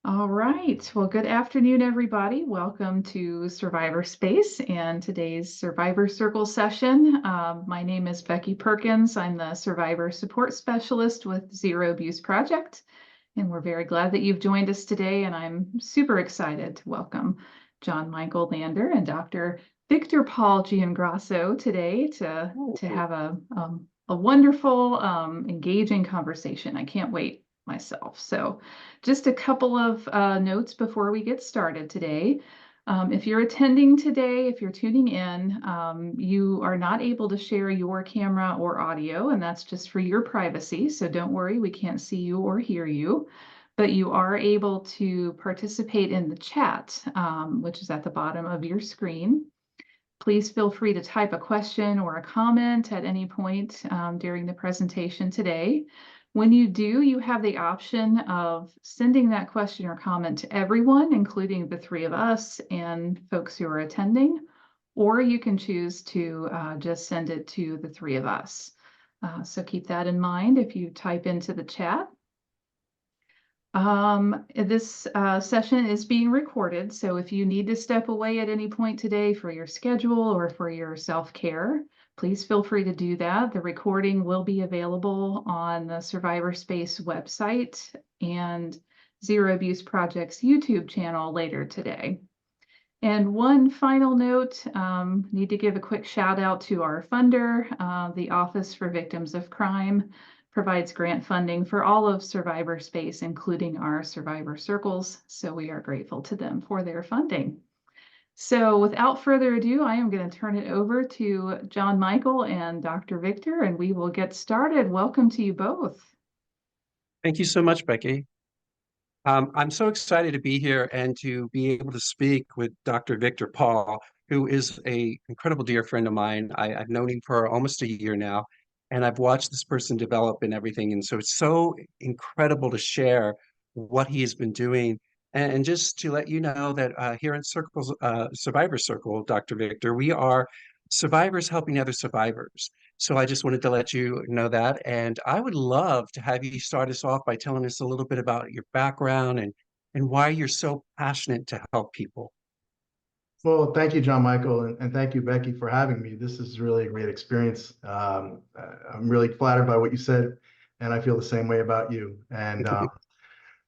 All right. Well, good afternoon, everybody. Welcome to Survivor Space and today's Survivor Circle session. My name is Becky Perkins. I'm the Survivor Support Specialist with Zero Abuse Project, and we're very glad that you've joined us today. And I'm super excited to welcome John Michael Lander and Dr. Viktor Paul Giangrasso today to Ooh. have a wonderful, engaging conversation. I can't wait myself. So just a couple of notes before we get started today. If you're attending today, if you're tuning in, you are not able to share your camera or audio, and that's just for your privacy. So don't worry, we can't see you or hear you, but you are able to participate in the chat, which is at the bottom of your screen. Please feel free to type a question or a comment at any point during the presentation today. When you do, you have the option of sending that question or comment to everyone, including the three of us and folks who are attending, or you can choose to just send it to the three of us. So keep that in mind if you type into the chat. This session is being recorded, so if you need to step away at any point today for your schedule or for your self-care, please feel free to do that. The recording will be available on the Survivor Space website and Zero Abuse Project's YouTube channel later today. And one final note, need to give a quick shout out to our funder, the Office for Victims of Crime provides grant funding for all of Survivor Space, including our Survivor Circles. So we are grateful to them for their funding. So without further ado, I am going to turn it over to John Michael and Dr. Viktor, and we will get started. Welcome to you both. Thank you so much, Becky. I'm so excited to be here and to be able to speak with Dr. Viktor Paul, who is an incredible dear friend of mine. I've known him for almost a year now, and I've watched this person develop and everything. And so it's so incredible to share what he has been doing. And just to let you know that here in Survivor Circle, Dr. Viktor, we are survivors helping other survivors. So I just wanted to let you know that. And I would love to have you start us off by telling us a little bit about your background and why you're so passionate to help people. Well, thank you, John Michael, and thank you, Becky, for having me. This is really a great experience. I'm really flattered by what you said, and I feel the same way about you. And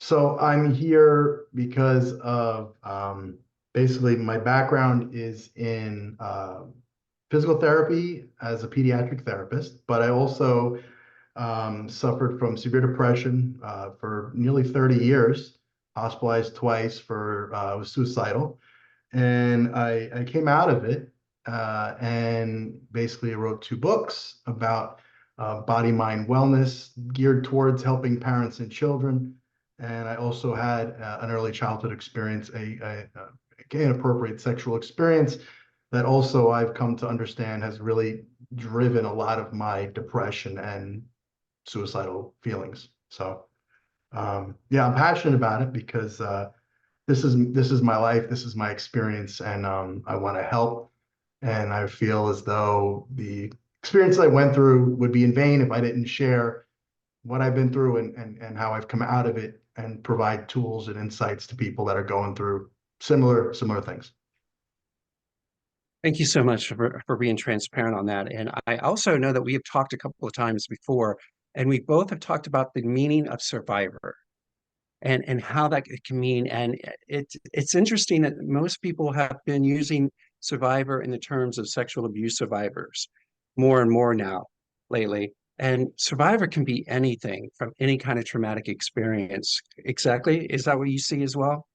so I'm here because of basically my background is in physical therapy as a pediatric therapist, but I also suffered from severe depression for nearly 30 years, hospitalized twice for was suicidal. And I came out of it and basically wrote two books about body mind wellness geared towards helping parents and children. And I also had an early childhood experience, a inappropriate sexual experience that also I've come to understand has really driven a lot of my depression and suicidal feelings. So yeah, I'm passionate about it because this is my life, this is my experience, and I want to help. And I feel as though the experience I went through would be in vain if I didn't share what I've been through and how I've come out of it and provide tools and insights to people that are going through similar things. Thank you so much for being transparent on that. And I also know that we have talked a couple of times before, and we both have talked about the meaning of survivor and how that can mean. And it's interesting that most people have been using survivor in the terms of sexual abuse survivors more and more now lately. And survivor can be anything from any kind of traumatic experience. Exactly. Is that what you see as well?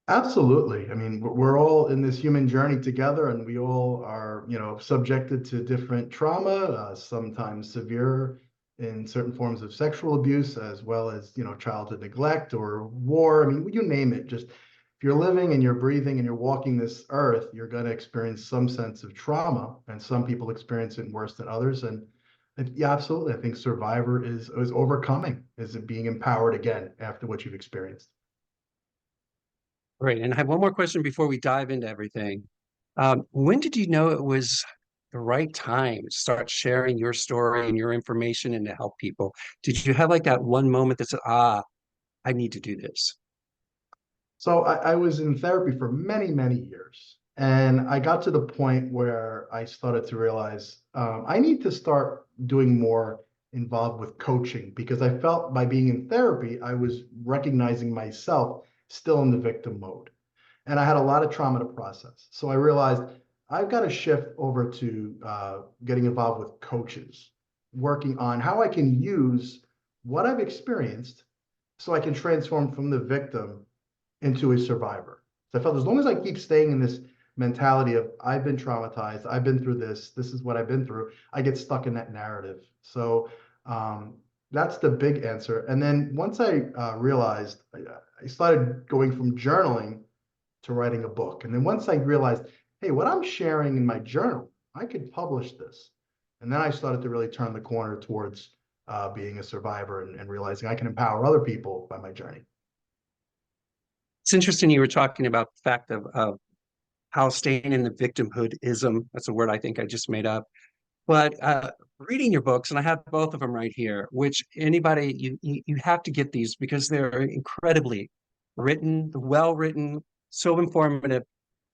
Absolutely. I mean, we're all in this human journey together, and we all are, subjected to different trauma, sometimes severe in certain forms of sexual abuse, as well as, childhood neglect or war. I mean, you name it. Just if you're living and you're breathing and you're walking this earth, you're going to experience some sense of trauma, and some people experience it worse than others. And yeah, absolutely. I think survivor is overcoming, is it being empowered again after what you've experienced. Great. And I have one more question before we dive into everything. When did you know it was the right time to start sharing your story and your information and to help people? Did you have like that one moment that said, I need to do this? So I was in therapy for many, many years. And I got to the point where I started to realize I need to start doing more involved with coaching because I felt by being in therapy, I was recognizing myself still in the victim mode. And I had a lot of trauma to process. So I realized I've got to shift over to getting involved with coaches, working on how I can use what I've experienced so I can transform from the victim into a survivor. So I felt as long as I keep staying in this mentality of I've been traumatized, I've been through this is what I've been through, I get stuck in that narrative. So that's the big answer. And then once I realized, I started going from journaling to writing a book. And then once I realized, hey, what I'm sharing in my journal, I could publish this. And then I started to really turn the corner towards being a survivor and realizing I can empower other people by my journey. It's interesting you were talking about the fact of how staying in the victimhoodism, that's a word I think I just made up, but reading your books, and I have both of them right here, which anybody, you have to get these because they're incredibly written, well written, so informative.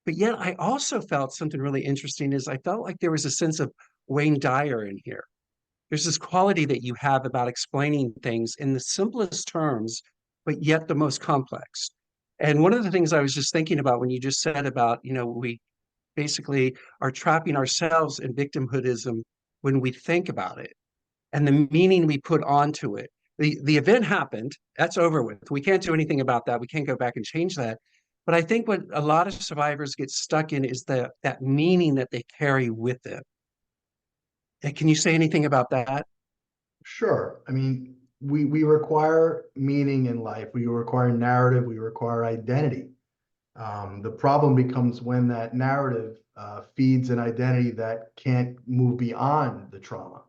But yet I also felt something really interesting is I felt like there was a sense of Wayne Dyer in here. There's this quality that you have about explaining things in the simplest terms, but yet the most complex. And one of the things I was just thinking about when you just said about, we basically are trapping ourselves in victimhoodism when we think about it and the meaning we put onto it. The event happened, that's over with. We can't do anything about that. We can't go back and change that. But I think what a lot of survivors get stuck in is that meaning that they carry with them. Can you say anything about that? Sure. I mean, we require meaning in life. We require narrative. We require identity. The problem becomes when that narrative feeds an identity that can't move beyond the trauma.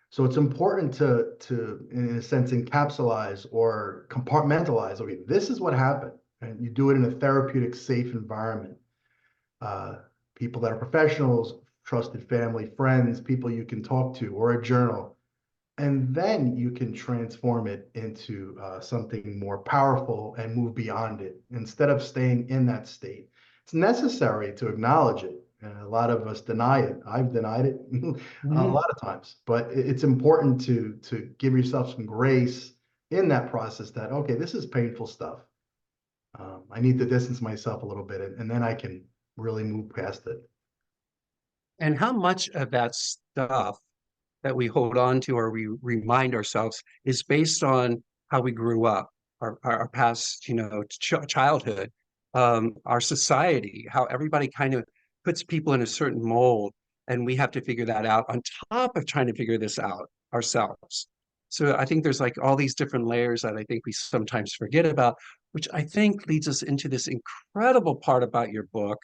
So it's important to, in a sense, encapsulize or compartmentalize. Okay, this is what happened, and you do it in a therapeutic, safe environment. Uh, People that are professionals, trusted family, friends, people you can talk to, or a journal, and then you can transform it into something more powerful and move beyond it instead of staying in that state. It's necessary to acknowledge it. And a lot of us deny it. I've denied it a Mm. lot of times, but it's important to give yourself some grace in that process that, okay, this is painful stuff. I need to distance myself a little bit and then I can really move past it. And how much of that stuff that we hold on to or we remind ourselves is based on how we grew up, our past, childhood, our society, how everybody kind of puts people in a certain mold, and we have to figure that out on top of trying to figure this out ourselves. So I think there's like all these different layers that I think we sometimes forget about, which I think leads us into this incredible part about your book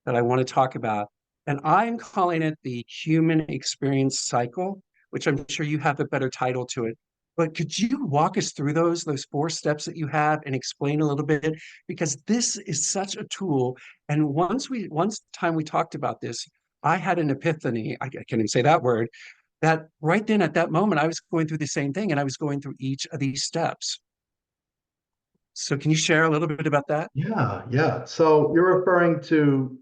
that I want to talk about. And I'm calling it the human experience cycle, which I'm sure you have a better title to it. But could you walk us through those 4 steps that you have and explain a little bit? Because this is such a tool. And once time we talked about this, I had an epiphany. I can't even say that word. That right then at that moment, I was going through the same thing, and I was going through each of these steps. So can you share a little bit about that? Yeah, yeah. So you're referring to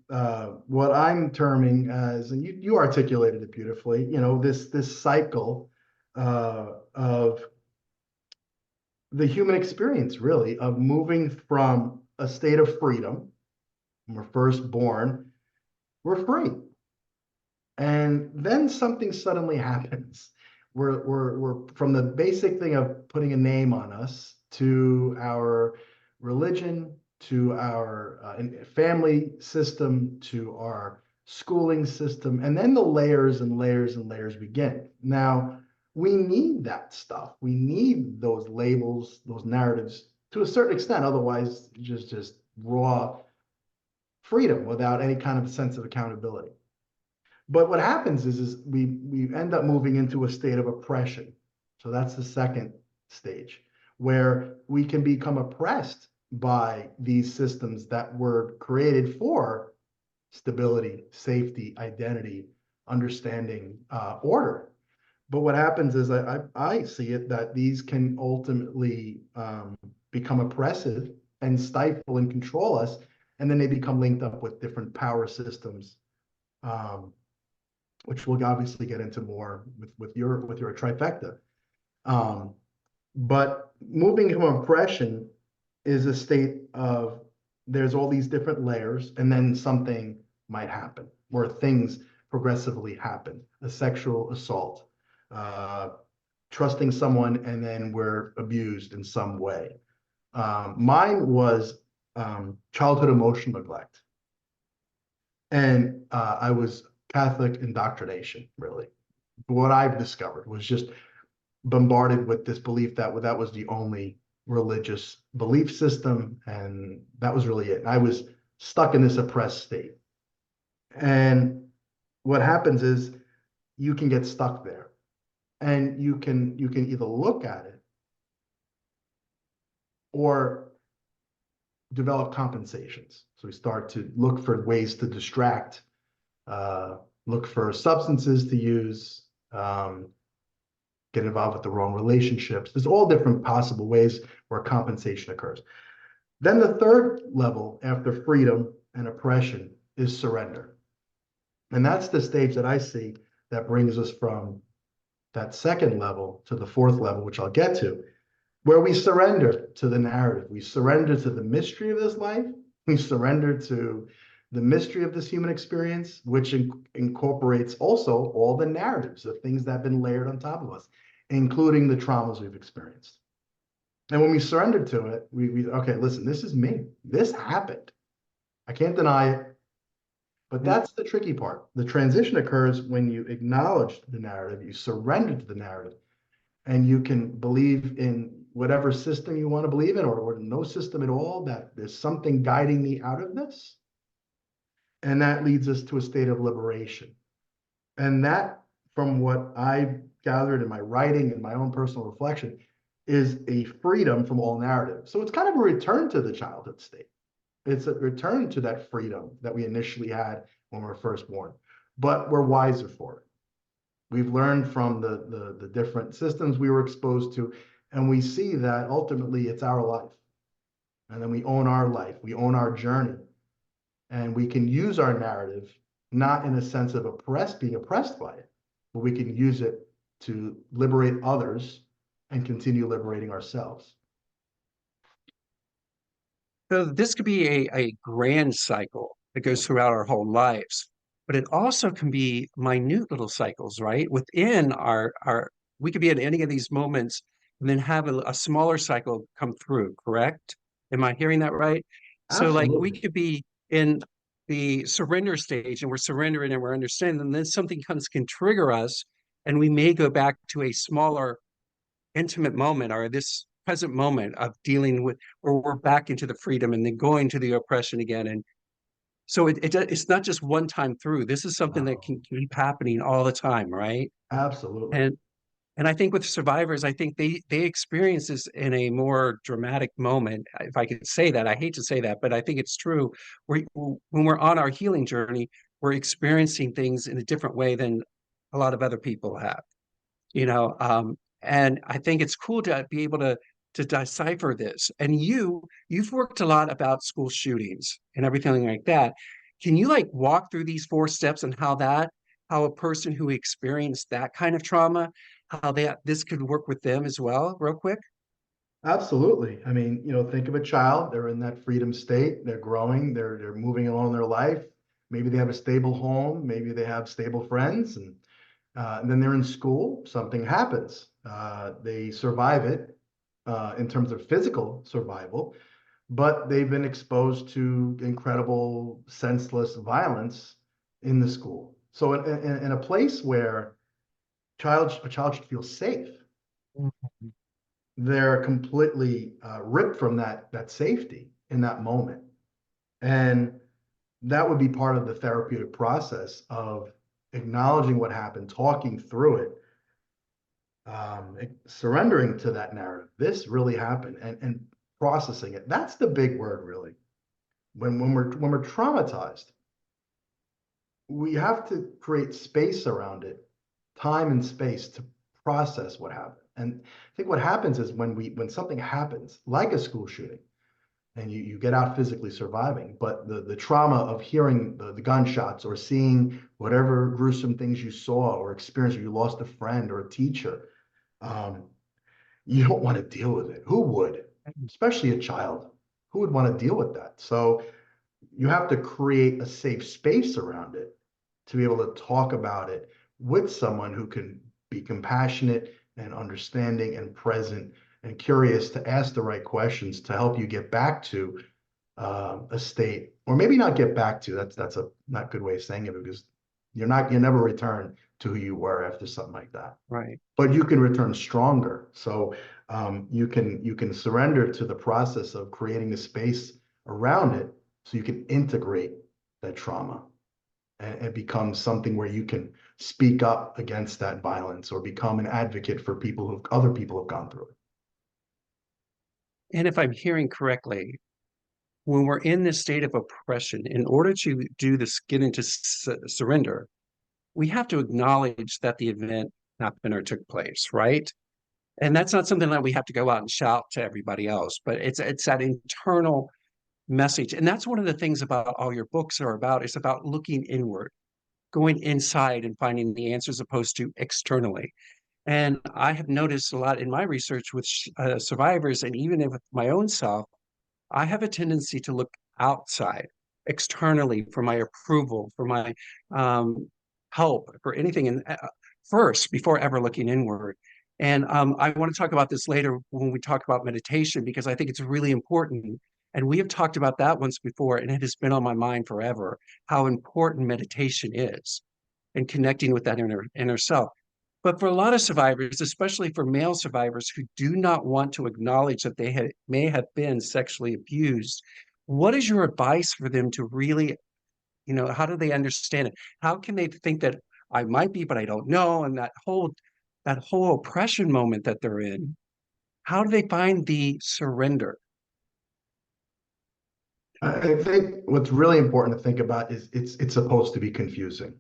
what I'm terming as, and you articulated it beautifully, this cycle of the human experience, really, of moving from a state of freedom. When we're first born, we're free. And then something suddenly happens. We're from the basic thing of putting a name on us to our religion, to our family system, to our schooling system, and then the layers and layers and layers begin. Now, we need that stuff. We need those labels, those narratives to a certain extent. Otherwise, just raw freedom without any kind of sense of accountability. But what happens is we end up moving into a state of oppression. So that's the second stage, where we can become oppressed by these systems that were created for stability, safety, identity, understanding, order. But what happens is I see it that these can ultimately become oppressive and stifle and control us. And then they become linked up with different power systems, which we'll obviously get into more with your trifecta. But moving from oppression is a state of there's all these different layers, and then something might happen, or things progressively happen. A sexual assault, trusting someone, and then we're abused in some way. Mine was childhood emotional neglect. And I was Catholic indoctrination, really. What I've discovered was just bombarded with this belief that that was the only religious belief system, and that was really it. And I was stuck in this oppressed state. And what happens is you can get stuck there, and you can either look at it or develop compensations. So we start to look for ways to distract, look for substances to use, get involved with the wrong relationships. There's all different possible ways where compensation occurs. Then the third level after freedom and oppression is surrender. And that's the stage that I see that brings us from that second level to the fourth level, which I'll get to, where we surrender to the narrative. We surrender to the mystery of this life. We surrender to the mystery of this human experience, which incorporates also all the narratives of things that have been layered on top of us, including the traumas we've experienced. And when we surrender to it, we okay, listen, this is me. This happened. I can't deny it. But that's the tricky part. The transition occurs when you acknowledge the narrative, you surrender to the narrative, and you can believe in whatever system you want to believe in, or no system at all, that there's something guiding me out of this. And that leads us to a state of liberation. And that, from what I've gathered in my writing and my own personal reflection, is a freedom from all narrative. So it's kind of a return to the childhood state. It's a return to that freedom that we initially had when we were first born, but we're wiser for it. We've learned from the different systems we were exposed to, and we see that ultimately it's our life. And then we own our life, we own our journey, and we can use our narrative, not in a sense of being oppressed by it, but we can use it to liberate others and continue liberating ourselves. So this could be a grand cycle that goes throughout our whole lives, but it also can be minute little cycles, right? Within we could be at any of these moments and then have a smaller cycle come through, correct? Am I hearing that right? So like we Absolutely. could be in the surrender stage and we're surrendering and we're understanding, and then something can trigger us, and we may go back to a smaller intimate moment, or this present moment of dealing with, or we're back into the freedom and then going to the oppression again. And so it's not just one time through. This is something that can keep happening all the time, right? Absolutely. And I think with survivors, I think they experience this in a more dramatic moment, if I could say that. I hate to say that, but I think it's true. When we're on our healing journey, we're experiencing things in a different way than a lot of other people have. And I think it's cool to be able to decipher this. And you've worked a lot about school shootings and everything like that. Can you like walk through these 4 steps and how a person who experienced that kind of trauma, how this could work with them as well, real quick? Absolutely. I mean, think of a child, they're in that freedom state, they're growing, they're moving along their life. Maybe they have a stable home, maybe they have stable friends, and then they're in school, something happens. They survive it in terms of physical survival, but they've been exposed to incredible, senseless violence in the school. So in a place where a child should feel safe, they're completely ripped from that safety in that moment. And that would be part of the therapeutic process of acknowledging what happened, talking through it, surrendering to that narrative. This really happened, and processing it. That's the big word, really. When we're traumatized, we have to create space around it, time and space to process what happened. And I think what happens is when something happens, like a school shooting, and you get out physically surviving. But the trauma of hearing the gunshots or seeing whatever gruesome things you saw or experienced, or you lost a friend or a teacher, um, you don't want to deal with it. Who would? Especially a child. Who would want to deal with that? So you have to create a safe space around it to be able to talk about it with someone who can be compassionate and understanding and present and curious to ask the right questions to help you get back to a state, or maybe not get back to. That's a not good way of saying it, because you never return to who you were after something like that. Right. But you can return stronger. So you can surrender to the process of creating a space around it, so you can integrate that trauma and become something where you can speak up against that violence or become an advocate for other people have gone through it. And if I'm hearing correctly, when we're in this state of oppression, in order to do this, get into surrender, we have to acknowledge that the event happened or took place, right? And that's not something that we have to go out and shout to everybody else, but it's that internal message. And that's one of the things about all your books are about. It's about looking inward, going inside and finding the answers opposed to externally. And I have noticed a lot in my research with survivors, and even with my own self, I have a tendency to look outside, externally, for my approval, for my help, for anything, and first before ever looking inward. And I want to talk about this later when we talk about meditation, because I think it's really important. And we have talked about that once before, and it has been on my mind forever, how important meditation is and connecting with that inner self. But for a lot of survivors, especially for male survivors who do not want to acknowledge that they may have been sexually abused, what is your advice for them to really, how do they understand it? How can they think that I might be, but I don't know? And that whole oppression moment that they're in, how do they find the surrender? I think what's really important to think about is it's supposed to be confusing.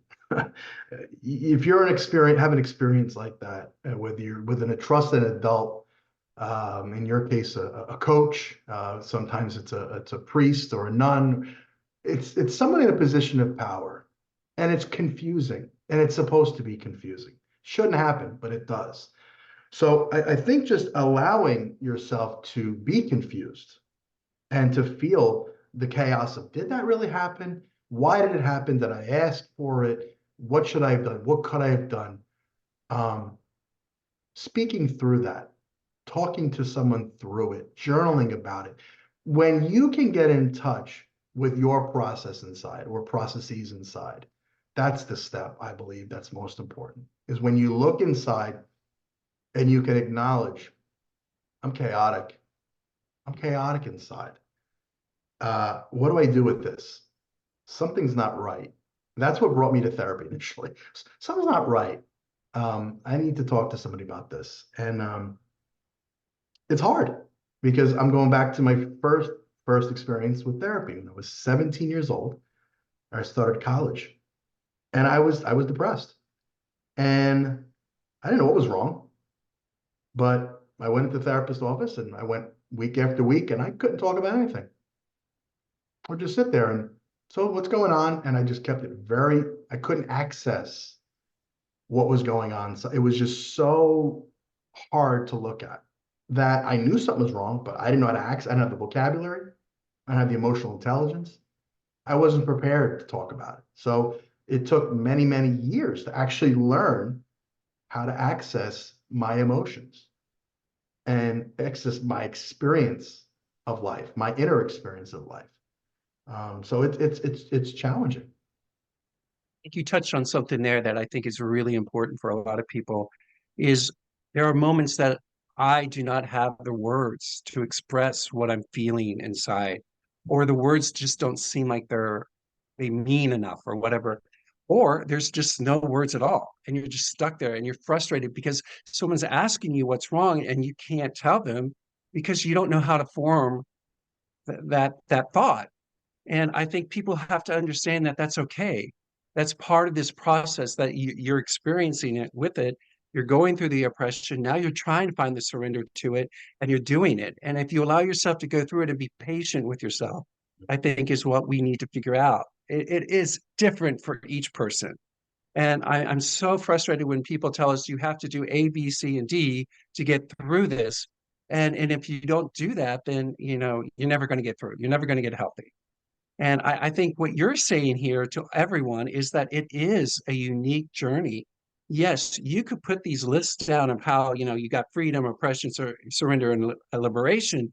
If you're have an experience like that, whether you're with a trusted adult, in your case, a coach, sometimes it's a priest or a nun, it's someone in a position of power, and it's confusing, and it's supposed to be confusing. Shouldn't happen, but it does. So I think just allowing yourself to be confused and to feel the chaos of, did that really happen? Why did it happen? Did I ask for it? What should I have done? What could I have done? Speaking through that, talking to someone through it, journaling about it. When you can get in touch with your process inside, or processes inside, that's the step I believe that's most important, is when you look inside and you can acknowledge, I'm chaotic. I'm chaotic inside. What do I do with this? Something's not right. That's what brought me to therapy initially. Something's not right. I need to talk to somebody about this. And it's hard, because I'm going back to my first experience with therapy when I was 17 years old. I started college, and I was depressed, and I didn't know what was wrong, but I went into the therapist's office, and I went week after week, and I couldn't talk about anything. Or just sit there and, so what's going on? And I just kept it I couldn't access what was going on. So it was just so hard to look at, that I knew something was wrong, but I didn't know how to access. I didn't have the vocabulary. I didn't have the emotional intelligence. I wasn't prepared to talk about it. So it took many, many years to actually learn how to access my emotions and access my experience of life, my inner experience of life. So it's challenging. I think you touched on something there that I think is really important for a lot of people, is there are moments that I do not have the words to express what I'm feeling inside, or the words just don't seem like they mean enough or whatever, or there's just no words at all. And you're just stuck there and you're frustrated because someone's asking you what's wrong and you can't tell them because you don't know how to form that thought. And I think people have to understand that that's okay. That's part of this process, that you're experiencing it with it. You're going through the oppression. Now you're trying to find the surrender to it, and you're doing it. And if you allow yourself to go through it and be patient with yourself, I think is what we need to figure out. It is different for each person. And I'm so frustrated when people tell us you have to do A, B, C, and D to get through this. And if you don't do that, then you're never going to get through. You're never going to get healthy. And I think what you're saying here to everyone is that it is a unique journey. Yes, you could put these lists down of how, you got freedom, oppression, surrender, and liberation,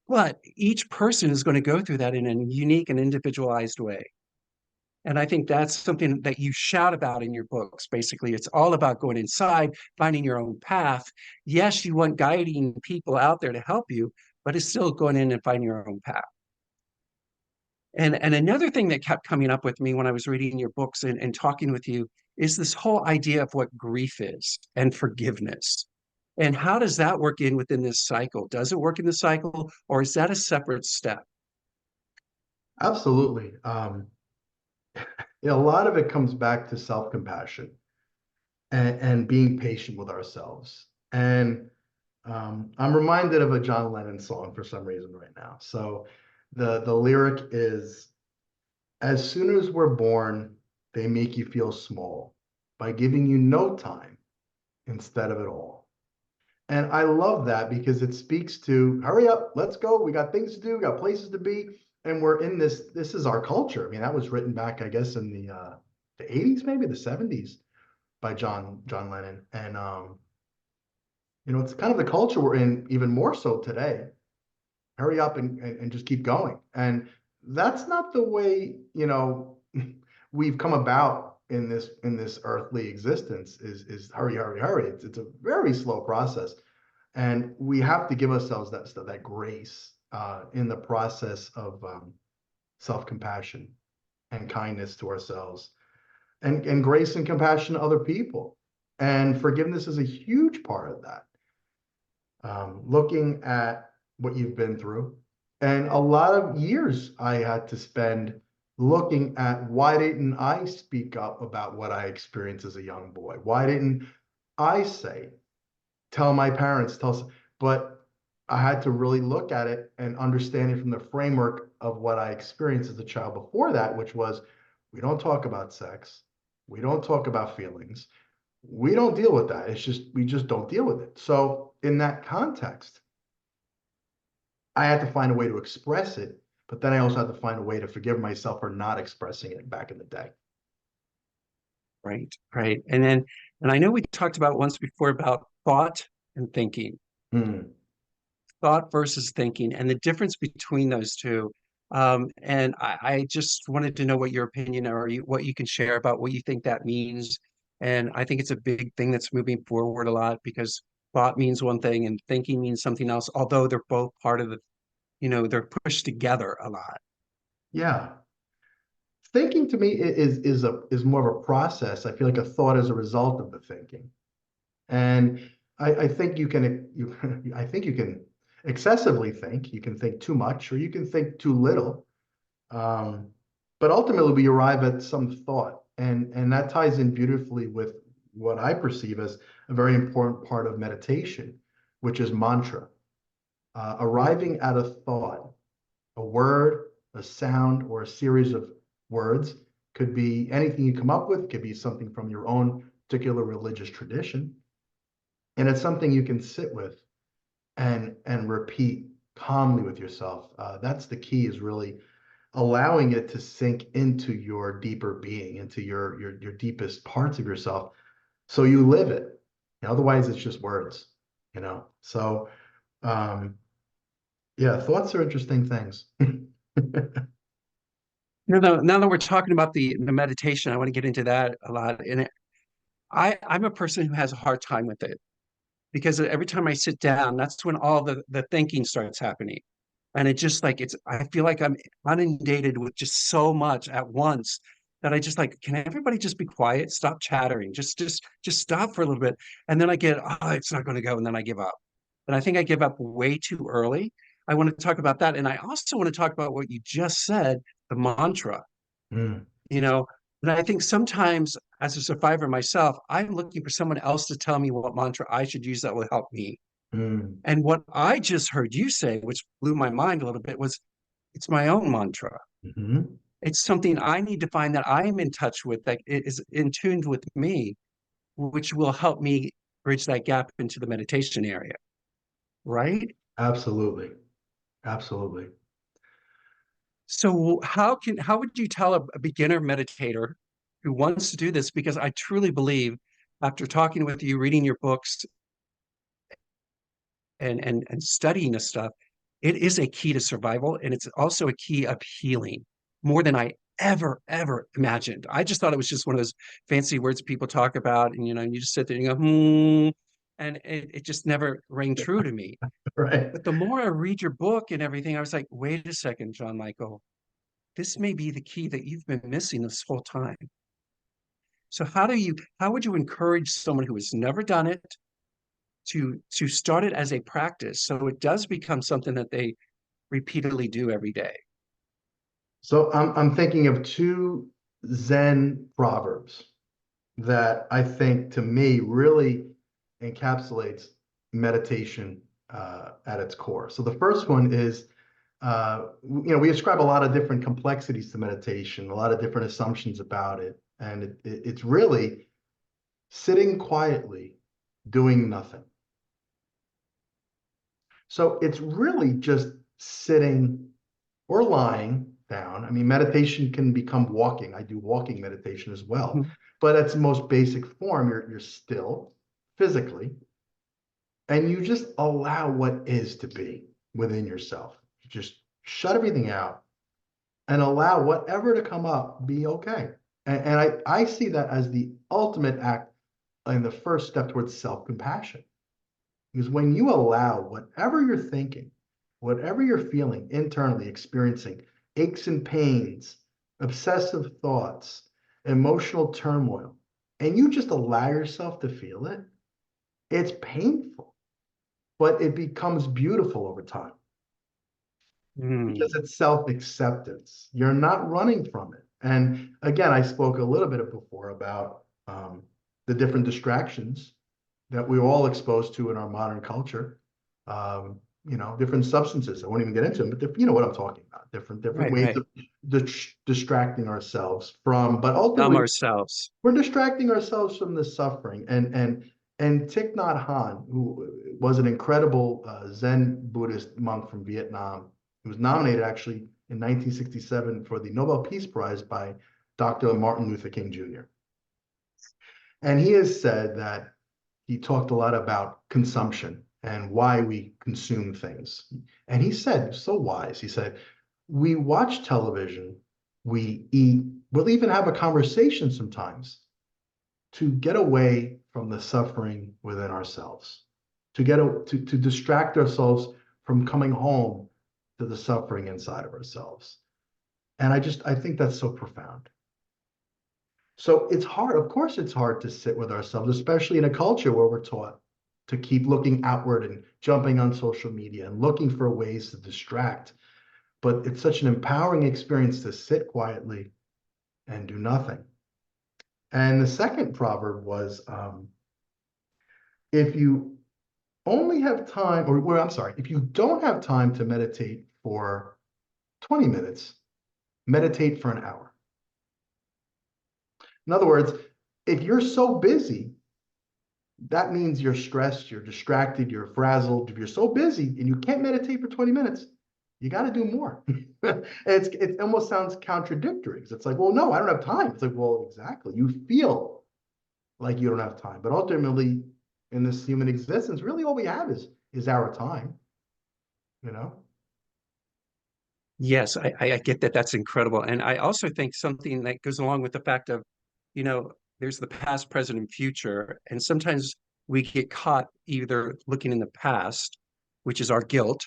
but each person is going to go through that in a unique and individualized way. And I think that's something that you shout about in your books. Basically, it's all about going inside, finding your own path. Yes, you want guiding people out there to help you, but it's still going in and finding your own path. And another thing that kept coming up with me when I was reading your books and talking with you is this whole idea of what grief is and forgiveness. And how does that work in within this cycle? Does it work in the cycle, or is that a separate step? Absolutely. A lot of it comes back to self-compassion and being patient with ourselves. And I'm reminded of a John Lennon song for some reason right now. So the lyric is, as soon as we're born, they make you feel small by giving you no time instead of it all. And I love that because it speaks to hurry up, let's go. We got things to do, we got places to be. And we're in this is our culture. I mean, that was written back, I guess, in the 80s, maybe the 70s by John Lennon. And it's kind of the culture we're in even more so today. Hurry up and just keep going. And that's not the way, we've come about in this earthly existence is hurry, hurry, hurry. It's a very slow process. And we have to give ourselves that grace in the process of self-compassion and kindness to ourselves and grace and compassion to other people. And forgiveness is a huge part of that. Looking at what you've been through. And a lot of years I had to spend looking at why didn't I speak up about what I experienced as a young boy? Why didn't I tell my parents, but I had to really look at it and understand it from the framework of what I experienced as a child before that, which was we don't talk about sex. We don't talk about feelings. We don't deal with that. We just don't deal with it. So in that context, I had to find a way to express it, but then I also had to find a way to forgive myself for not expressing it back in the day. Right, right. And I know we talked about once before about thought and thinking. Thought versus thinking and the difference between those two. And I just wanted to know what your opinion or what you can share about what you think that means. And I think it's a big thing that's moving forward a lot because thought means one thing and thinking means something else, although they're both part of they're pushed together a lot. Yeah. Thinking to me is more of a process. I feel like a thought is a result of the thinking. And I think you can excessively think. You can think too much or you can think too little. But ultimately we arrive at some thought. And that ties in beautifully with what I perceive as a very important part of meditation, which is mantra. Arriving at a thought, a word, a sound, or a series of words could be anything you come up with, could be something from your own particular religious tradition. And it's something you can sit with and repeat calmly with yourself. That's the key, is really allowing it to sink into your deeper being, into your deepest parts of yourself. So you live it. Otherwise it's just words, So yeah, thoughts are interesting things. Now that we're talking about the meditation, I want to get into that a lot. And I'm a person who has a hard time with it because every time I sit down, that's when all the thinking starts happening. And it just I feel like I'm inundated with just so much at once that I just can everybody just be quiet, stop chattering, just stop for a little bit. And then I get, oh, it's not going to go. And then I give up. And I think I give up way too early. I want to talk about that. And I also want to talk about what you just said, the mantra, Mm. and I think sometimes as a survivor myself, I'm looking for someone else to tell me what mantra I should use that will help me. Mm. And what I just heard you say, which blew my mind a little bit, was it's my own mantra. Mhm. It's something I need to find that I'm in touch with, that it is in tune with me, which will help me bridge that gap into the meditation area, right? Absolutely. Absolutely. So how would you tell a beginner meditator who wants to do this? Because I truly believe, after talking with you, reading your books, and studying this stuff, it is a key to survival, and it's also a key of healing more than I ever imagined. I just thought it was just one of those fancy words people talk about, and and you just sit there and you go, and it just never rang true to me. Right. But the more I read your book and everything, I was like, wait a second, John Michael, this may be the key that you've been missing this whole time. So how would you encourage someone who has never done it to start it as a practice so it does become something that they repeatedly do every day? So I'm thinking of two Zen proverbs that I think to me really encapsulates meditation at its core. So the first one is, we ascribe a lot of different complexities to meditation, a lot of different assumptions about it, and it's really sitting quietly, doing nothing. So it's really just sitting or lying down. I mean, meditation can become walking. I do walking meditation as well. Mhm. But at its most basic form, you're still physically, and you just allow what is to be within yourself. You just shut everything out and allow whatever to come up be okay. And I see that as the ultimate act and the first step towards self-compassion. Because when you allow whatever you're thinking, whatever you're feeling internally, experiencing aches and pains, obsessive thoughts, emotional turmoil, and you just allow yourself to feel it, it's painful, but it becomes beautiful over time because Mm. it's self-acceptance. You're not running from it. And again, I spoke a little bit before about the different distractions that we're all exposed to in our modern culture. Different substances. I won't even get into them, but you know what I'm talking about. Different Right, ways right. of distracting ourselves from, but Numb ultimately ourselves. we're distracting ourselves from the suffering. And Thich Nhat Hanh, who was an incredible Zen Buddhist monk from Vietnam, he was nominated actually in 1967 for the Nobel Peace Prize by Dr. Martin Luther King Jr. And he has said that he talked a lot about consumption and why we consume things. And he said, so wise, he said, we watch television, we eat, we'll even have a conversation sometimes to get away from the suffering within ourselves, to distract ourselves from coming home to the suffering inside of ourselves. And I think that's so profound. So it's hard. Of course, it's hard to sit with ourselves, especially in a culture where we're taught to keep looking outward and jumping on social media and looking for ways to distract. But it's such an empowering experience to sit quietly and do nothing. And the second proverb was, if you only have time, or well, I'm sorry, if you don't have time to meditate for 20 minutes, meditate for an hour. In other words, if you're so busy, that means you're stressed, you're distracted, you're frazzled. If you're so busy and you can't meditate for 20 minutes, you got to do more. It almost sounds contradictory. It's like, well, no, I don't have time. It's like, well, exactly. You feel like you don't have time, but ultimately, in this human existence, really all we have is our time. You know. Yes, I get that. That's incredible. And I also think something that goes along with the fact of, you know, there's the past, present, and future. And sometimes we get caught either looking in the past, which is our guilt.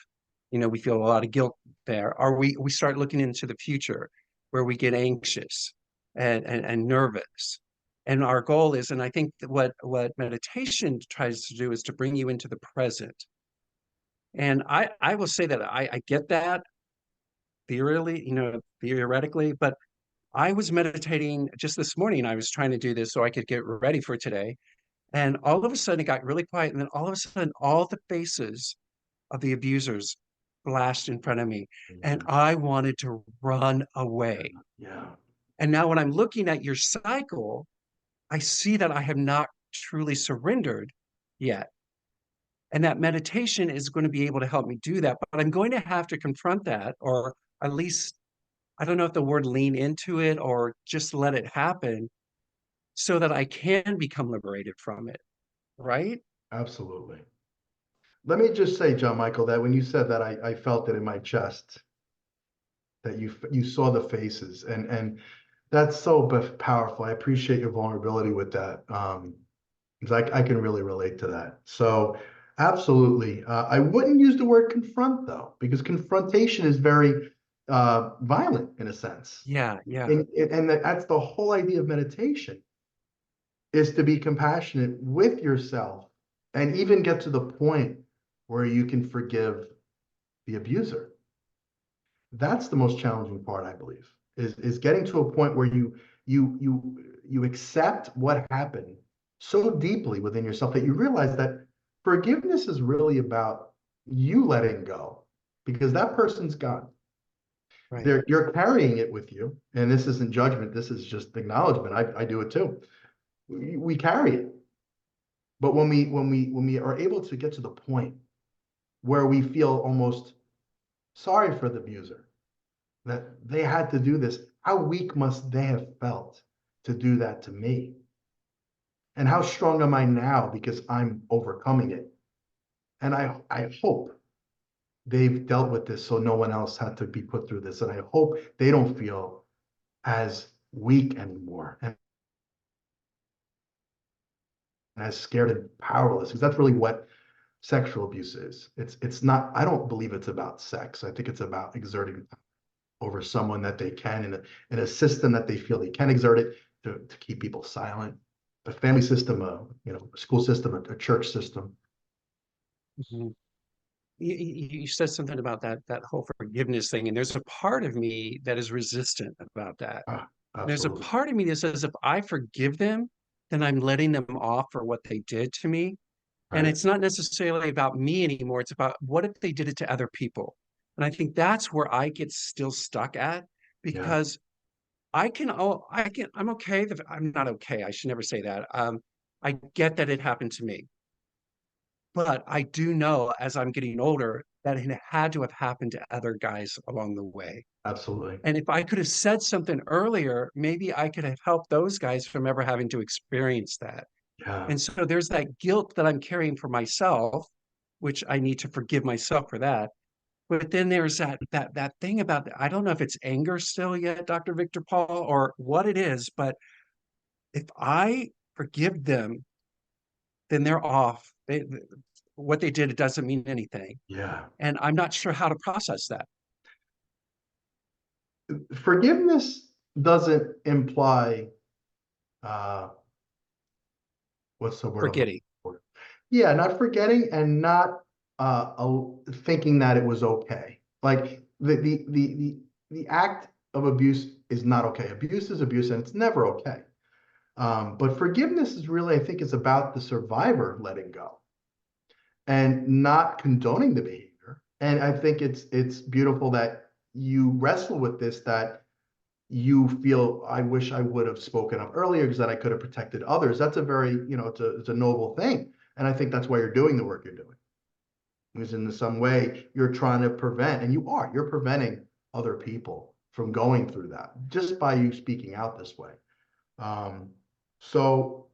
We feel a lot of guilt there, or we start looking into the future where we get anxious and nervous. And our goal is, and I think that what meditation tries to do is to bring you into the present. And I will say that I get that theoretically, but I was meditating just this morning. I was trying to do this so I could get ready for today. And all of a sudden it got really quiet. And then all of a sudden, all the faces of the abusers flashed in front of me. And Yeah. I wanted to run away. Yeah. And now when I'm looking at your cycle, I see that I have not truly surrendered yet. And that meditation is going to be able to help me do that. But I'm going to have to confront that, or at least, I don't know if the word lean into it or just let it happen so that I can become liberated from it. Right? Absolutely. Let me just say, John Michael, that when you said that, I felt it in my chest that you saw the faces, and that's so powerful. I appreciate your vulnerability with that, because I can really relate to that. So absolutely, I wouldn't use the word confront though, because confrontation is very violent in a sense, Yeah, yeah, and that's the whole idea of meditation is to be compassionate with yourself and even get to the point where you can forgive the abuser. That's the most challenging part, I believe, is getting to a point where you accept what happened so deeply within yourself that you realize that forgiveness is really about you letting go because that person's gone. right. You're carrying it with you, and this isn't judgment. This is just acknowledgement. I do it too. We carry it, but when we are able to get to the point where we feel almost sorry for the abuser, that they had to do this. How weak must they have felt to do that to me? And how strong am I now because I'm overcoming it? And I hope they've dealt with this so no one else had to be put through this. And I hope they don't feel as weak anymore and as scared and powerless, because that's really what sexual abuse is. It's not, I don't believe it's about sex. I think it's about exerting over someone that they can in a system that they feel they can exert it to keep people silent. A family system, a school system, a church system. Mhm. You said something about that whole forgiveness thing, and there's a part of me that is resistant about that. Ah, There's a absolutely. part of me that says if I forgive them, then I'm letting them off for what they did to me. And Right. it's not necessarily about me anymore. It's about what if they did it to other people? And I think that's where I get still stuck at Yeah. because I'm okay. I'm not okay. I should never say that. I get that it happened to me, but I do know as I'm getting older that it had to have happened to other guys along the way. Absolutely. And if I could have said something earlier, maybe I could have helped those guys from ever having to experience that. Yeah. And so there's that guilt that I'm carrying for myself, which I need to forgive myself for that. But then there's that thing about I don't know if it's anger still yet, Dr. Viktor Paul, or what it is, but if I forgive them, then they're off. What they did, it doesn't mean anything. Yeah. And I'm not sure how to process that. Forgiveness doesn't imply uh what's the word I'm looking Forgetting. for? Yeah, not forgetting and not thinking that it was okay. Like the act of abuse is not okay. Abuse is abuse and it's never okay. But forgiveness is really, I think, is about the survivor letting go and not condoning the behavior. And I think it's beautiful that you wrestle with this, that you feel, I wish I would have spoken up earlier because then I could have protected others. That's a very, it's a noble thing. And I think that's why you're doing the work you're doing. Because in some way you're trying to prevent, and you're preventing other people from going through that just by you speaking out this way. Um, so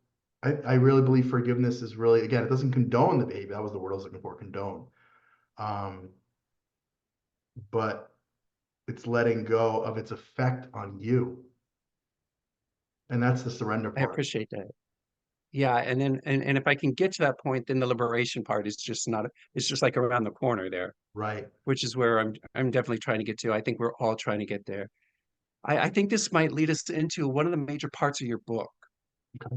I really believe forgiveness is really, again, it doesn't condone the behavior. That was the word I was looking for, condone. Um, but it's letting go of its effect on you. And that's the surrender I part. appreciate that. Yeah, and then and if I can get to that point, then the liberation part is just not it's just like around the corner there, Right. which is where I'm definitely trying to get to. I think we're all trying to get there. I think this might lead us into one of the major parts of your book. Okay.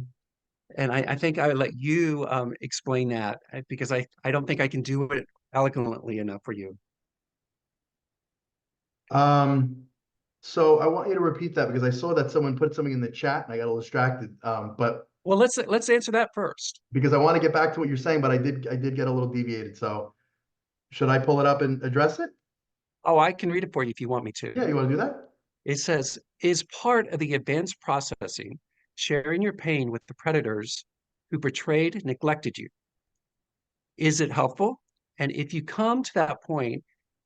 And I think I would let you explain that because I don't think I can do it eloquently enough for you. Um, So I want you to repeat that because I saw that someone put something in the chat and I got a little distracted. But Well, let's answer that first. because I want to get back to what you're saying, but I did get a little deviated. So should I pull it up and address it? Oh, I can read it for you if you want me to. Yeah, you want to do that? It says, is part of the advanced processing sharing your pain with the predators who betrayed and neglected you? Is it helpful? And if you come to that point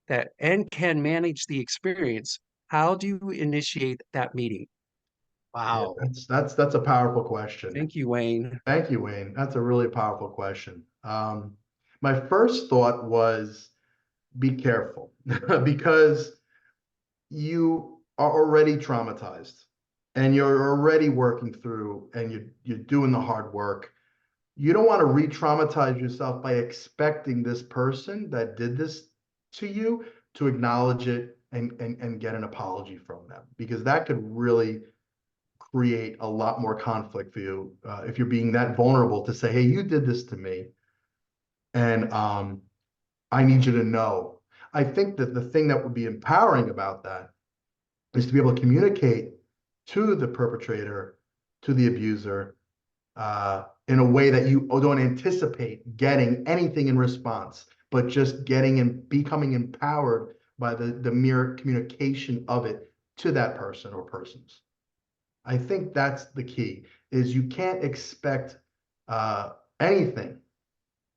that and can manage the experience, how do you initiate that meeting? Yeah, Wow. that's a powerful question. Thank you, Wayne. Thank you, Wayne. That's a really powerful question. My first thought was be careful because you are already traumatized and you're already working through and you're doing the hard work. You don't want to re-traumatize yourself by expecting this person that did this to you to acknowledge it and get an apology from them because that could really create a lot more conflict for you if you're being that vulnerable to say, hey, you did this to me and I need you to know. I think that the thing that would be empowering about that is to be able to communicate to the perpetrator, to the abuser, in a way that you don't anticipate getting anything in response, but just getting and becoming empowered by the mere communication of it to that person or persons. I think that's the key, is you can't expect anything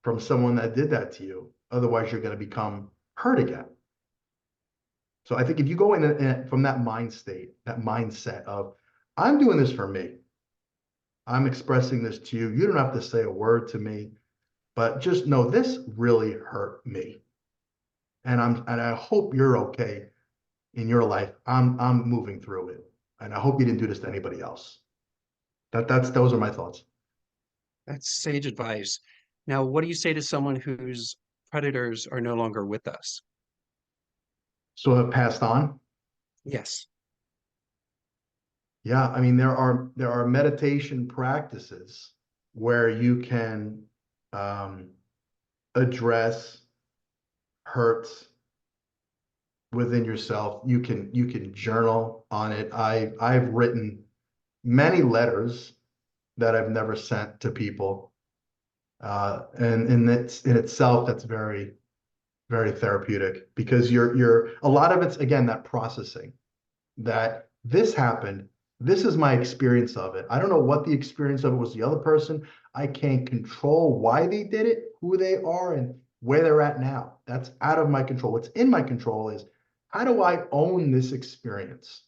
from someone that did that to you. Otherwise, you're going to become hurt again. So I think if you go in from that mind state, that mindset of, I'm doing this for me. I'm expressing this to you. You don't have to say a word to me, but just know this really hurt me. And I hope you're okay in your life. I'm moving through it. And I hope you didn't do this to anybody else. Those are my thoughts. That's sage advice. Now, what do you say to someone whose predators are no longer with us? So have passed on. Yes. Yeah, I mean there are meditation practices where you can address hurts within yourself. You can journal on it. I've written many letters that I've never sent to people, and it's in itself that's very very therapeutic because you're a lot of it's again that processing that this happened. This is my experience of it. I don't know what the experience of it was the other person. I can't control why they did it, who they are, and where they're at now. That's out of my control. What's in my control is how do I own this experience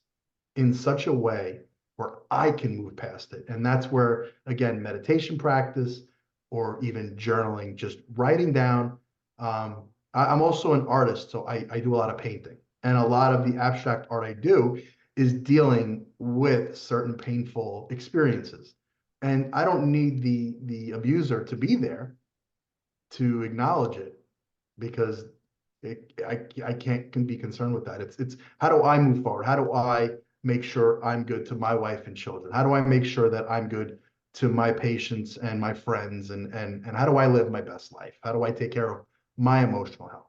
in such a way where I can move past it? And that's where, again, meditation practice or even journaling, just writing down. I'm also an artist, so I do a lot of painting. And a lot of the abstract art I do is dealing with certain painful experiences. And I don't need the abuser to be there to acknowledge it because I can't can be concerned with that. It's how do I move forward? How do I make sure I'm good to my wife and children? How do I make sure that I'm good to my patients and my friends? And how do I live my best life? How do I take care of my emotional health?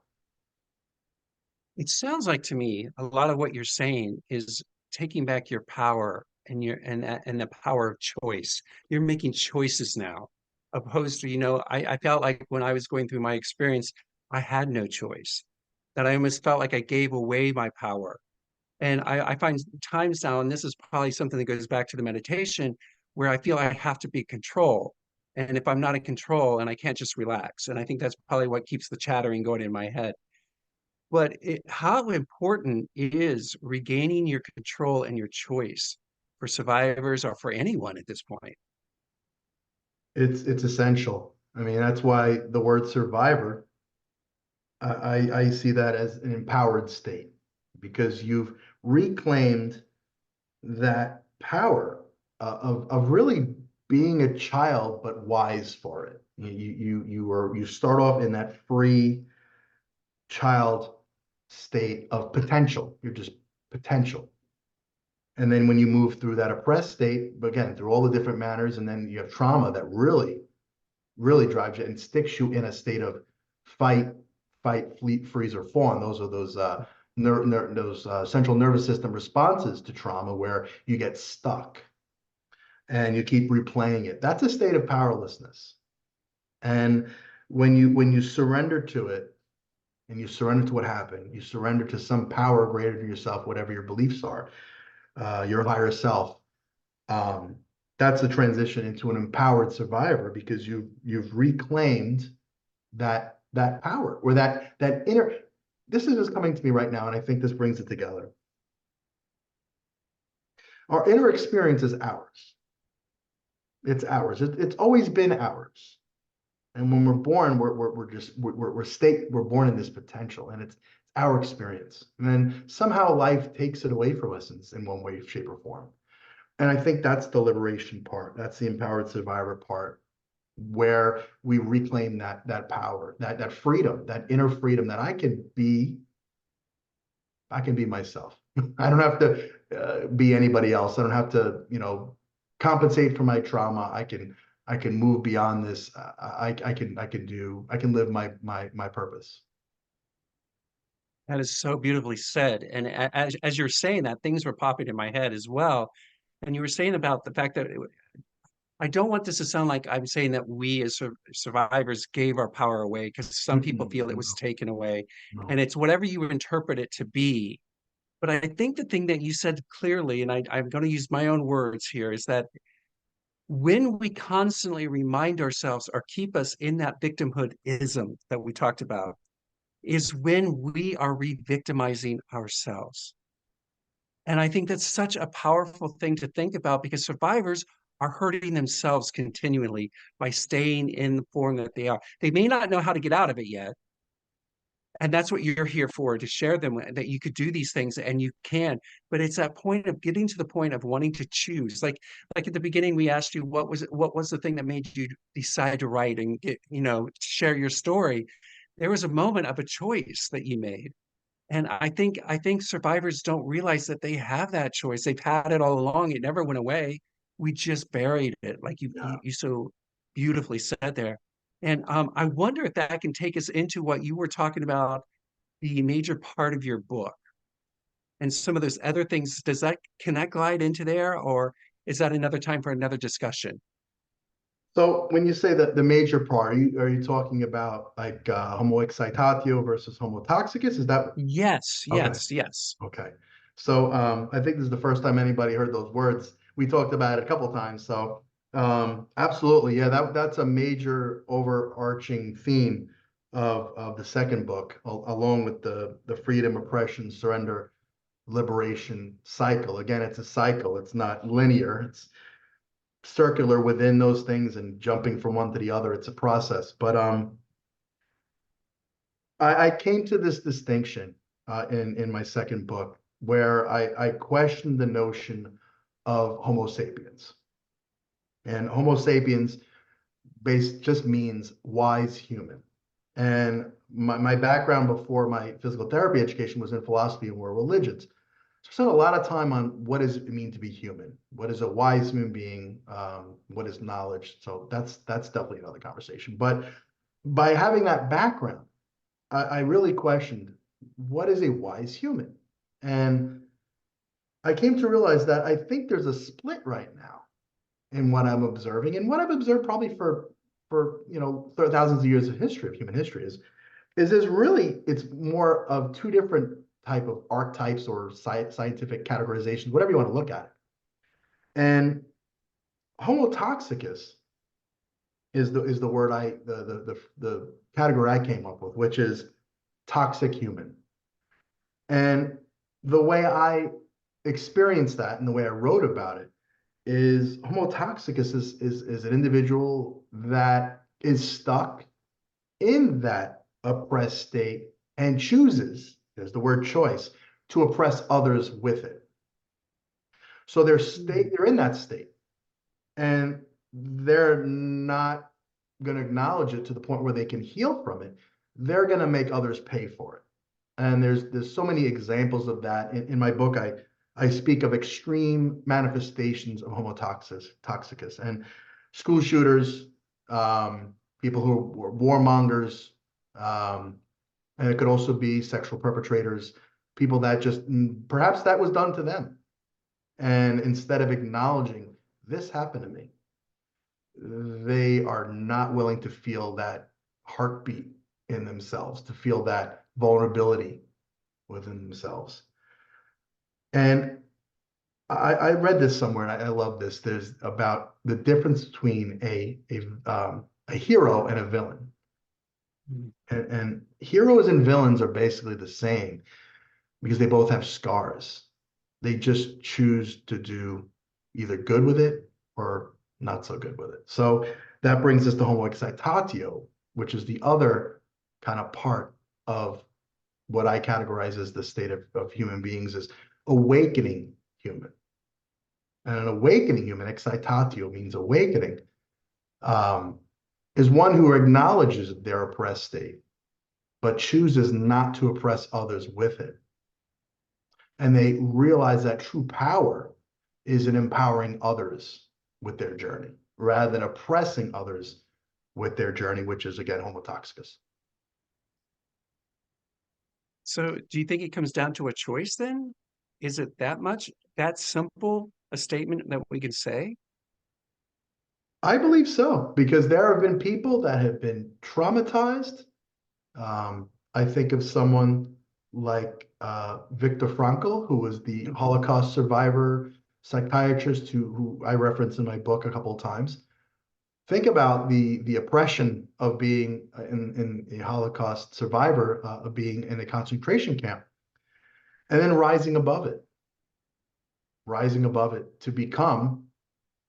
It sounds like to me a lot of what you're saying is taking back your power and and the power of choice. You're making choices now, opposed to, I felt like when I was going through my experience, I had no choice. That I almost felt like I gave away my power. And I find times now, and this is probably something that goes back to the meditation, where I feel I have to be in control. And if I'm not in control, and I can't just relax. And I think that's probably what keeps the chattering going in my head. But how important it is regaining your control and your choice for survivors or for anyone at this point. It's essential. I mean, that's why the word survivor, I see that as an empowered state because you've reclaimed that power of really being a child but wise for it. You start off in that free child state of potential. You're just potential. And then when you move through that oppressed state, again, through all the different manners, and then you have trauma that really, really drives you and sticks you in a state of fight, fleet, freeze, or fawn. Those are those those central nervous system responses to trauma where you get stuck and you keep replaying it. That's a state of powerlessness. And when you surrender to it, and you surrender to what happened, you surrender to some power greater than yourself, whatever your beliefs are, your higher self. That's the transition into an empowered survivor, because you've reclaimed that power, or that inner. This is just coming to me right now, and I think this brings it together. Our inner experience is ours. It's ours. It's always been ours. And when we're born, we're born in this potential, and it's our experience. And then somehow life takes it away from us in one way, shape, or form. And I think that's the liberation part. That's the empowered survivor part, where we reclaim that power, that freedom, that inner freedom, that I can be myself. I don't have to be anybody else. I don't have to, compensate for my trauma. I can move beyond this. I can live my purpose. That is so beautifully said. And as you're saying that, things were popping in my head as well. And you were saying about the fact that I don't want this to sound like I'm saying that we as survivors gave our power away, because some people feel it was taken away. No. And it's whatever you interpret it to be. But I think the thing that you said clearly, and I'm going to use my own words here, is that when we constantly remind ourselves or keep us in that victimhood-ism that we talked about, is when we are re-victimizing ourselves. And I think that's such a powerful thing to think about, because survivors are hurting themselves continually by staying in the form that they are. They may not know how to get out of it yet. And that's what you're here for, to share them, that you could do these things, and you can. But it's that point of getting to the point of wanting to choose. Like at the beginning, we asked you, what was the thing that made you decide to write and share your story? There was a moment of a choice that you made. And I think survivors don't realize that they have that choice. They've had it all along. It never went away. We just buried it, like you so beautifully said there. And I wonder if that can take us into what you were talking about, the major part of your book, and some of those other things. Can that glide into there, or is that another time for another discussion? So when you say that the major part, are you talking about like Homo excitatio versus Homo toxicus? Is that? Yes, Okay. yes. Okay. So I think this is the first time anybody heard those words. We talked about it a couple of times. So absolutely, yeah, that's a major overarching theme of the second book, along with the freedom, oppression, surrender, liberation cycle. Again, it's a cycle. It's not linear. It's circular within those things and jumping from one to the other. It's a process. But I came to this distinction in my second book, where I questioned the notion of Homo sapiens. And Homo sapiens just means wise human. And my background before my physical therapy education was in philosophy and world religions. So I spent a lot of time on what does it mean to be human? What is a wise human being? What is knowledge? So that's definitely another conversation. But by having that background, I really questioned, what is a wise human? And I came to realize that I think there's a split right now in what I'm observing, and what I've observed probably for thousands of years of history, of human history, is it's more of two different type of archetypes or scientific categorizations, whatever you want to look at it. And Homo toxicus is the word the category I came up with, which is toxic human. And the way I experienced that, and the way I wrote about it, is Homo toxicus is an individual that is stuck in that oppressed state and chooses, there's the word choice, to oppress others with it. So they're in that state, and they're not going to acknowledge it to the point where they can heal from it. They're going to make others pay for it. And there's so many examples of that. In my book, I speak of extreme manifestations of Homo toxicus, and school shooters, people who were warmongers, and it could also be sexual perpetrators, people that just perhaps that was done to them. And instead of acknowledging this happened to me, they are not willing to feel that heartbeat in themselves, to feel that vulnerability within themselves. And I read this somewhere, and I love this. There's about the difference between a hero and a villain. And heroes and villains are basically the same because they both have scars. They just choose to do either good with it or not so good with it. So that brings us to homo excitatio, which is the other kind of part of what I categorize as the state of human beings, is awakening human. And an awakening human, excitatio means awakening, is one who acknowledges their oppressed state, but chooses not to oppress others with it. And they realize that true power is in empowering others with their journey rather than oppressing others with their journey, which is, again, homotoxicus. So do you think it comes down to a choice then? Is it that simple a statement that we can say? I believe so, because there have been people that have been traumatized. I think of someone like Viktor Frankl, who was the Holocaust survivor psychiatrist who I reference in my book a couple of times. Think about the oppression of being in a Holocaust survivor, of being in a concentration camp, and then rising above it to become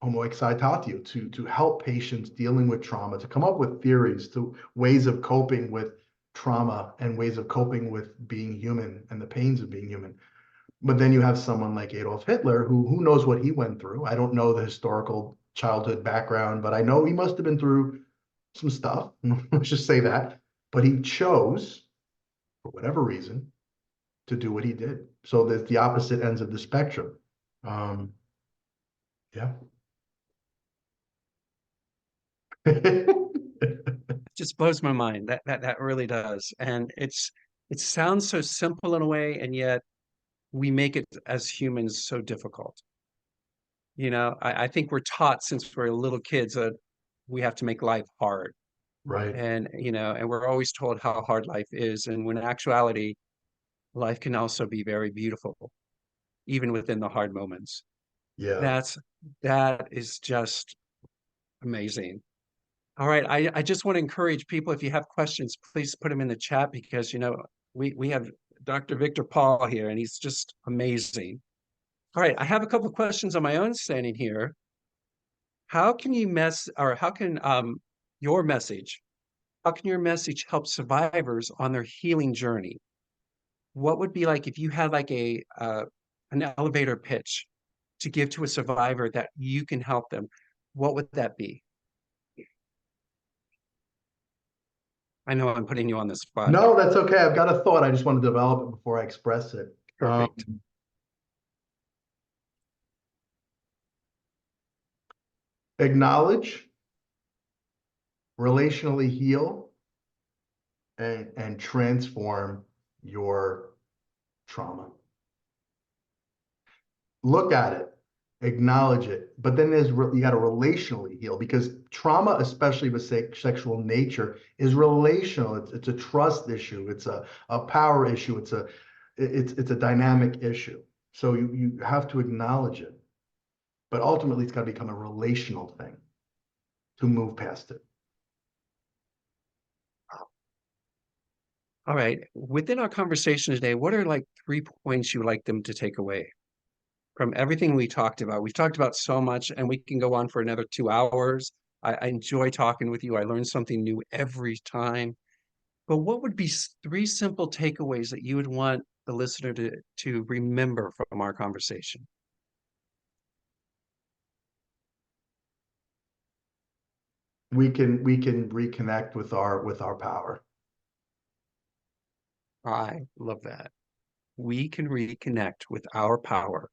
homo excitatio, to help patients dealing with trauma, to come up with theories, to ways of coping with trauma and ways of coping with being human and the pains of being human. But then you have someone like Adolf Hitler, who knows what he went through. I don't know the historical childhood background, but I know he must have been through some stuff. Let's just say that. But he chose, for whatever reason, to do what he did. So there's the opposite ends of the spectrum. Yeah. It just blows my mind. That really does. And it sounds so simple in a way, and yet we make it as humans so difficult. I think we're taught since we're little kids that we have to make life hard. Right. And we're always told how hard life is. And when in actuality, life can also be very beautiful, even within the hard moments. Yeah. That is just amazing. All right. I just want to encourage people, if you have questions, please put them in the chat because, we have Dr. Viktor Paul here and he's just amazing. All right. I have a couple of questions on my own standing here. How can your message, how can your message help survivors on their healing journey? What would be like if you had like an elevator pitch to give to a survivor that you can help them? What would that be? I know I'm putting you on the spot. No, that's okay. I've got a thought. I just want to develop it before I express it. Perfect. Acknowledge, relationally heal, and transform your trauma. Look at it, acknowledge it, but then you got to relationally heal, because trauma, especially with sexual nature, is relational. It's a trust issue. It's a power issue. It's a dynamic issue. So you have to acknowledge it, but ultimately it's got to become a relational thing to move past it. All right. Within our conversation today, what are like 3 points you would like them to take away from everything we talked about? We've talked about so much, and we can go on for another 2 hours. I enjoy talking with you. I learn something new every time. But what would be 3 simple takeaways that you would want the listener to remember from our conversation? We can reconnect with our power. I love that. We can reconnect with our power.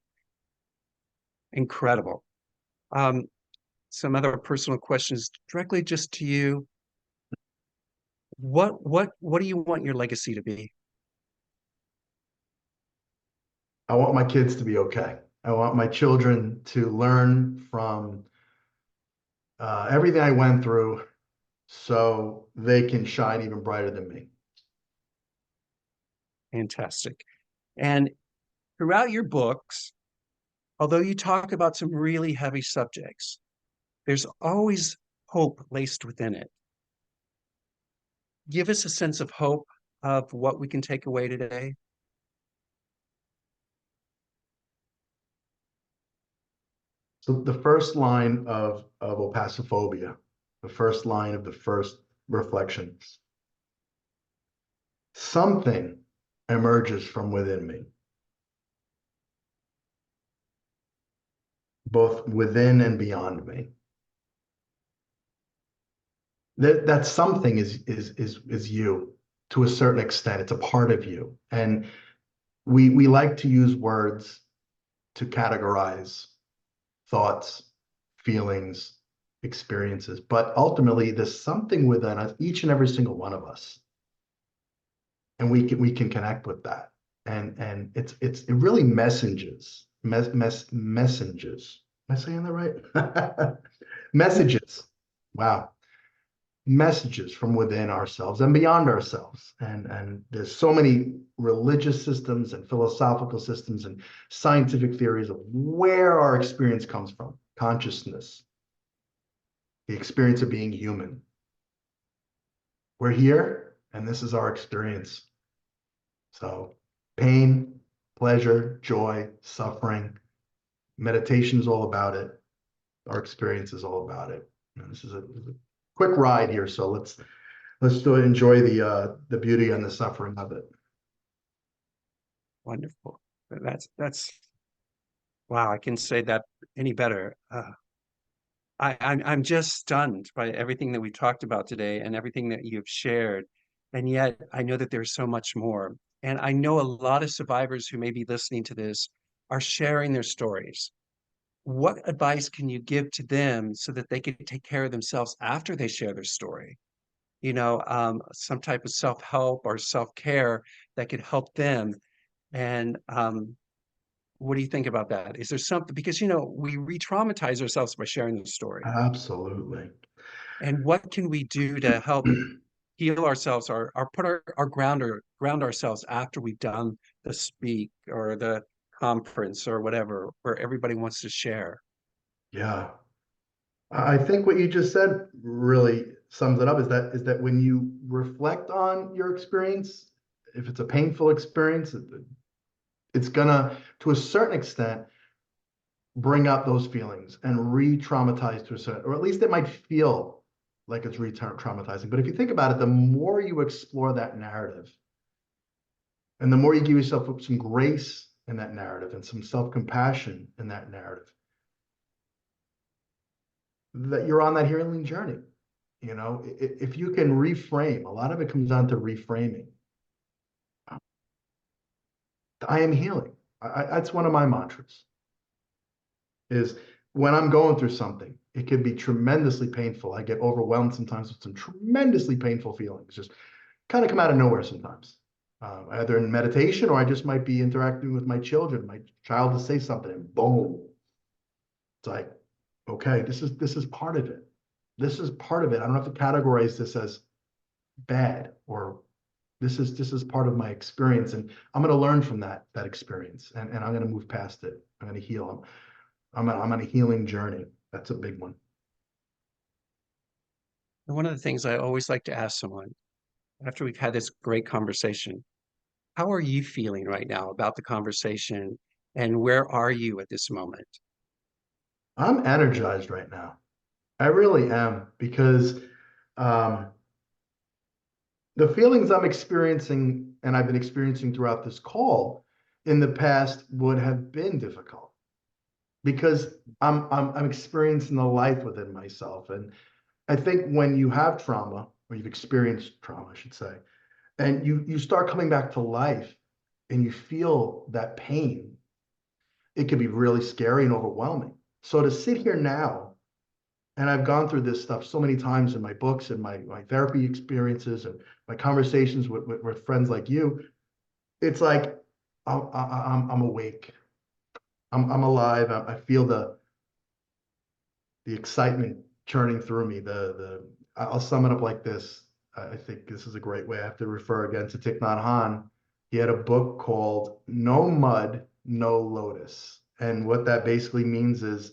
Incredible. Some other personal questions directly just to you. What do you want your legacy to be? I want my kids to be okay. I want my children to learn from everything I went through so they can shine even brighter than me. Fantastic. And throughout your books, although you talk about some really heavy subjects, there's always hope laced within it. Give us a sense of hope of what we can take away today. So the first line of Opaciphobia, the first line of the first reflection, something emerges from within me, both within and beyond me. That something is you to a certain extent. It's a part of you. And we like to use words to categorize thoughts, feelings, experiences, but ultimately there's something within us, each and every single one of us. And we can connect with that. And it really messages. Messages. Am I saying that right? Messages. Wow. Messages from within ourselves and beyond ourselves. And there's so many religious systems and philosophical systems and scientific theories of where our experience comes from. Consciousness, the experience of being human. We're here, and this is our experience. So pain, pleasure, joy, suffering, meditation is all about it. Our experience is all about it. And this is a quick ride here, so let's enjoy the beauty and the suffering of it. Wonderful. That's wow, I can say that any better. I'm just stunned by everything that we talked about today and everything that you've shared. And yet I know that there's so much more. And I know a lot of survivors who may be listening to this are sharing their stories. What advice can you give to them so that they can take care of themselves after they share their story? Some type of self-help or self-care that could help them. And what do you think about that? Is there something, because, we re-traumatize ourselves by sharing the story. Absolutely. And what can we do to help heal ourselves or put our ground ourselves after we've done the speak or the conference or whatever, where everybody wants to share? Yeah. I think what you just said really sums it up is that when you reflect on your experience, if it's a painful experience, it's gonna, to a certain extent, bring up those feelings and re-traumatize to a certain, or at least it might feel like it's re-traumatizing. But if you think about it, the more you explore that narrative and the more you give yourself some grace in that narrative and some self-compassion in that narrative, that you're on that healing journey. If you can reframe, a lot of it comes down to reframing. I am healing. That's one of my mantras. Is when I'm going through something, it can be tremendously painful. I get overwhelmed sometimes with some tremendously painful feelings, just kind of come out of nowhere sometimes. Either in meditation or I just might be interacting with my children. My child will say something and boom. It's like, okay, this is part of it. This is part of it. I don't have to categorize this as bad or this is part of my experience. And I'm going to learn from that experience and I'm going to move past it. I'm going to heal. I'm on a healing journey. That's a big one. And one of the things I always like to ask someone after we've had this great conversation, how are you feeling right now about the conversation and where are you at this moment? I'm energized right now. I really am because um, the feelings I'm experiencing and I've been experiencing throughout this call in the past would have been difficult because I'm experiencing the life within myself. And I think when you have trauma, or you've experienced trauma, I should say, and you start coming back to life and you feel that pain, it can be really scary and overwhelming. So to sit here now, and I've gone through this stuff so many times in my books and my therapy experiences and my conversations with friends like you, it's like I'm awake. I'm alive. I feel the excitement churning through me. I'll sum it up like this. I think this is a great way. I have to refer again to Thich Nhat Hanh. He had a book called No Mud, No Lotus. And what that basically means is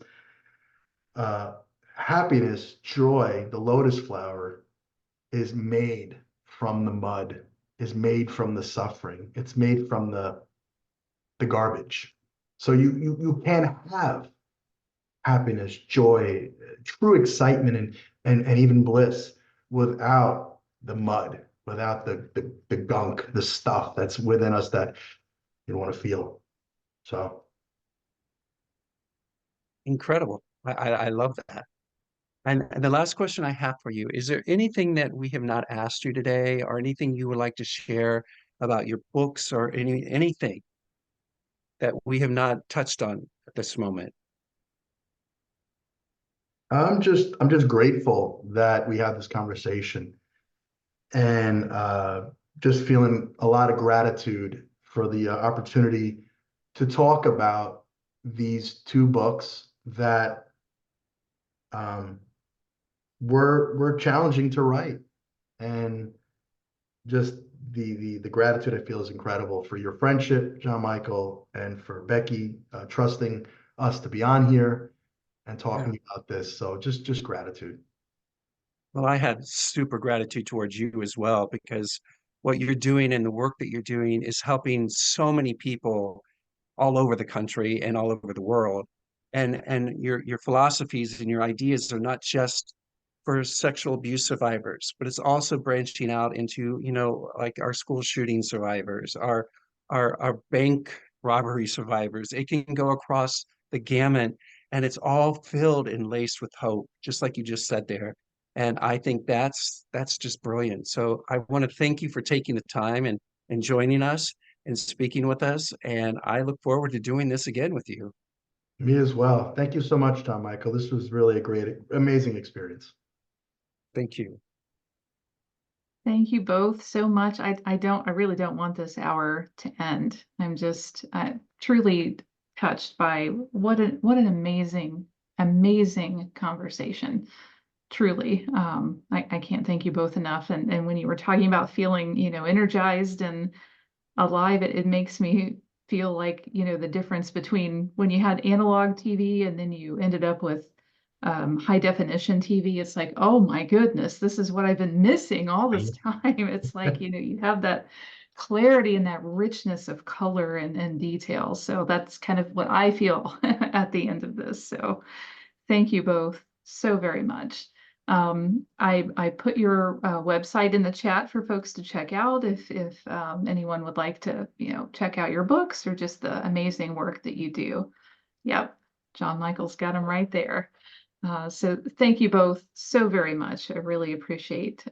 uh, happiness, joy, the lotus flower is made from the mud, is made from the suffering. It's made from the garbage. So you can't have happiness, joy, true excitement, and even bliss without the mud, without the gunk, the stuff that's within us that you want to feel. So Incredible. I love that. And the last question I have for you, is there anything that we have not asked you today or anything you would like to share about your books or anything that we have not touched on at this moment? I'm just grateful that we had this conversation and just feeling a lot of gratitude for the opportunity to talk about these two books that um, were challenging to write, and just the gratitude I feel is incredible for your friendship, John Michael, and for Becky trusting us to be on here and Yeah. talking about this. So just gratitude. Well, I had super gratitude towards you as well, because what you're doing and the work that you're doing is helping so many people all over the country and all over the world. And your philosophies and your ideas are not just for sexual abuse survivors, but it's also branching out into, like our school shooting survivors, our bank robbery survivors. It can go across the gamut, and it's all filled and laced with hope, just like you just said there. And I think that's just brilliant. So I want to thank you for taking the time and joining us and speaking with us. And I look forward to doing this again with you. Me as well. Thank you so much, John Michael. This was really a great, amazing experience. Thank you. Thank you both so much. I really don't want this hour to end. I'm just truly touched by what an amazing conversation. Truly. I can't thank you both enough. And when you were talking about feeling, energized and alive, it makes me feel like, the difference between when you had analog TV and then you ended up with high definition TV. It's like, oh my goodness, this is what I've been missing all this time. It's like, you have that clarity and that richness of color and detail. So that's kind of what I feel at the end of this. So thank you both so very much. I put your website in the chat for folks to check out if anyone would like to, check out your books or just the amazing work that you do. Yep, John Michael's got them right there. So thank you both so very much. I really appreciate